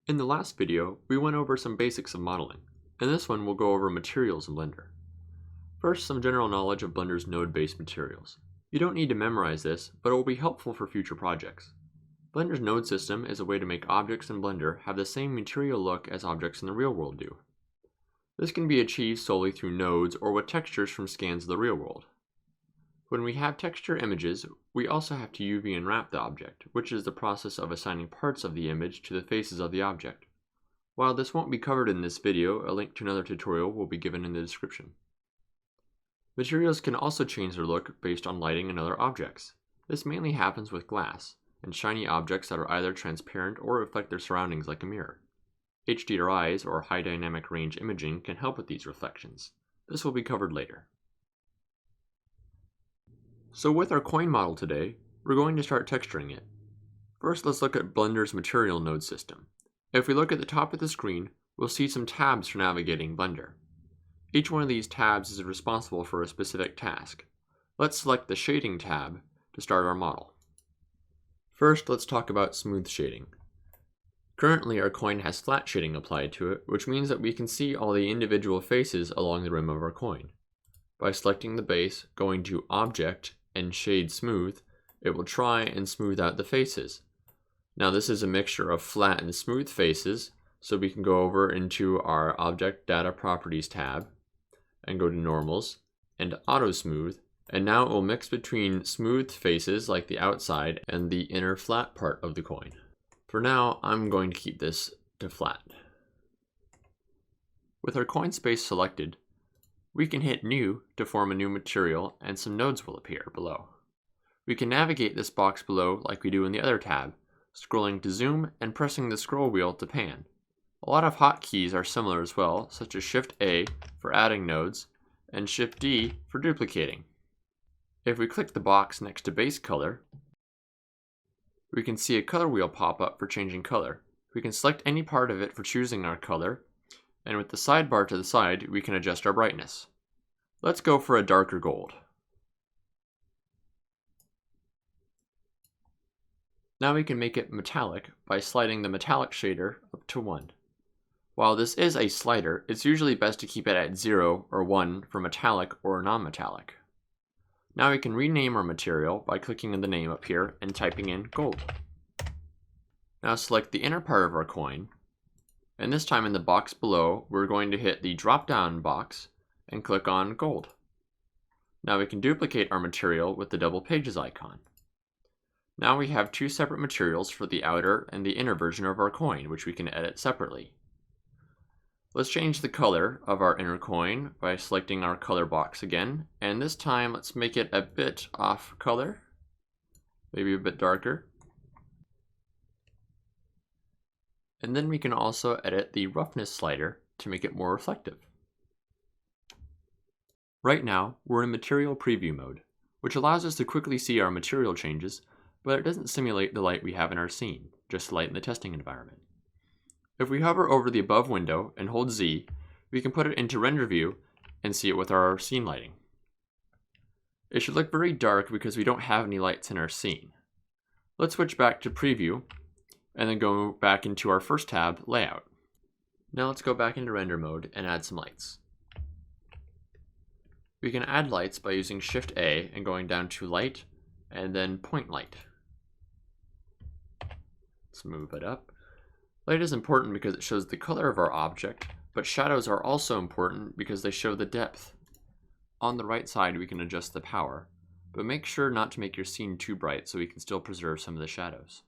In the last video, we went over some basics of modeling. In this one, we'll go over materials in Blender. First, some general knowledge of Blender's node-based materials. You don't need to memorize this, but it will be helpful for future projects. Blender's node system is a way to make objects in Blender have the same material look as objects in the real world do. This can be achieved solely through nodes or with textures from scans of the real world. When we have texture images, we also have to UV unwrap the object, which is the process of assigning parts of the image to the faces of the object. While this won't be covered in this video, a link to another tutorial will be given in the description. Materials can also change their look based on lighting and other objects. This mainly happens with glass and shiny objects that are either transparent or reflect their surroundings like a mirror. HDRIs, or high dynamic range imaging, can help with these reflections. This will be covered later. So with our coin model today, we're going to start texturing it. First, let's look at Blender's material node system. If we look at the top of the screen, we'll see some tabs for navigating Blender. Each one of these tabs is responsible for a specific task. Let's select the Shading tab to start our model. First, let's talk about smooth shading. Currently, our coin has flat shading applied to it, which means that we can see all the individual faces along the rim of our coin. By selecting the base, going to Object, and Shade Smooth, it will try and smooth out the faces. Now this is a mixture of flat and smooth faces, so we can go over into our Object Data Properties tab and go to Normals and Auto Smooth, and now it will mix between smooth faces like the outside and the inner flat part of the coin. For now, I'm going to keep this to flat. With our coin space selected, we can hit New to form a new material, and some nodes will appear below. We can navigate this box below like we do in the other tab, scrolling to zoom and pressing the scroll wheel to pan. A lot of hotkeys are similar as well, such as Shift A for adding nodes and Shift D for duplicating. If we click the box next to base color, we can see a color wheel pop up for changing color. We can select any part of it for choosing our color, and with the sidebar to the side, we can adjust our brightness. Let's go for a darker gold. Now we can make it metallic by sliding the metallic shader up to 1. While this is a slider, it's usually best to keep it at 0 or 1 for metallic or non-metallic. Now we can rename our material by clicking on the name up here and typing in gold. Now select the inner part of our coin, and this time in the box below, we're going to hit the drop-down box and click on gold. Now we can duplicate our material with the double pages icon. Now we have two separate materials for the outer and the inner version of our coin, which we can edit separately. Let's change the color of our inner coin by selecting our color box again, and this time let's make it a bit off color, maybe a bit darker. And then we can also edit the roughness slider to make it more reflective. Right now, we're in material preview mode, which allows us to quickly see our material changes, but it doesn't simulate the light we have in our scene, just light in the testing environment. If we hover over the above window and hold Z, we can put it into render view and see it with our scene lighting. It should look very dark because we don't have any lights in our scene. Let's switch back to preview and then go back into our first tab, Layout. Now let's go back into render mode and add some lights. We can add lights by using Shift A and going down to Light and then Point Light. Let's move it up. Light is important because it shows the color of our object, but shadows are also important because they show the depth. On the right side we can adjust the power, but make sure not to make your scene too bright so we can still preserve some of the shadows.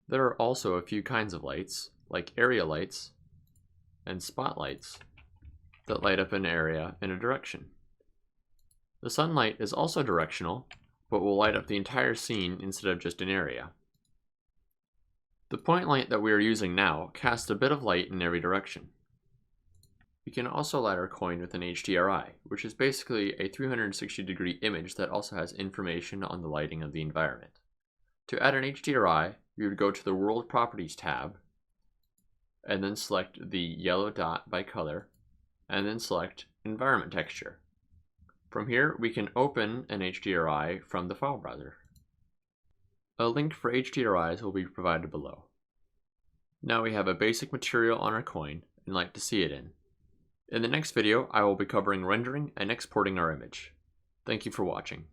There are also a few kinds of lights, like area lights and spotlights, that light up an area in a direction. The sunlight is also directional, but will light up the entire scene instead of just an area. The point light that we are using now casts a bit of light in every direction. We can also light our coin with an HDRI, which is basically a 360-degree image that also has information on the lighting of the environment. To add an HDRI, we would go to the World Properties tab, and then select the yellow dot by color, and then select Environment Texture. From here, we can open an HDRI from the file browser. A link for HDRIs will be provided below. Now we have a basic material on our coin and light to see it in. In the next video, I will be covering rendering and exporting our image. Thank you for watching.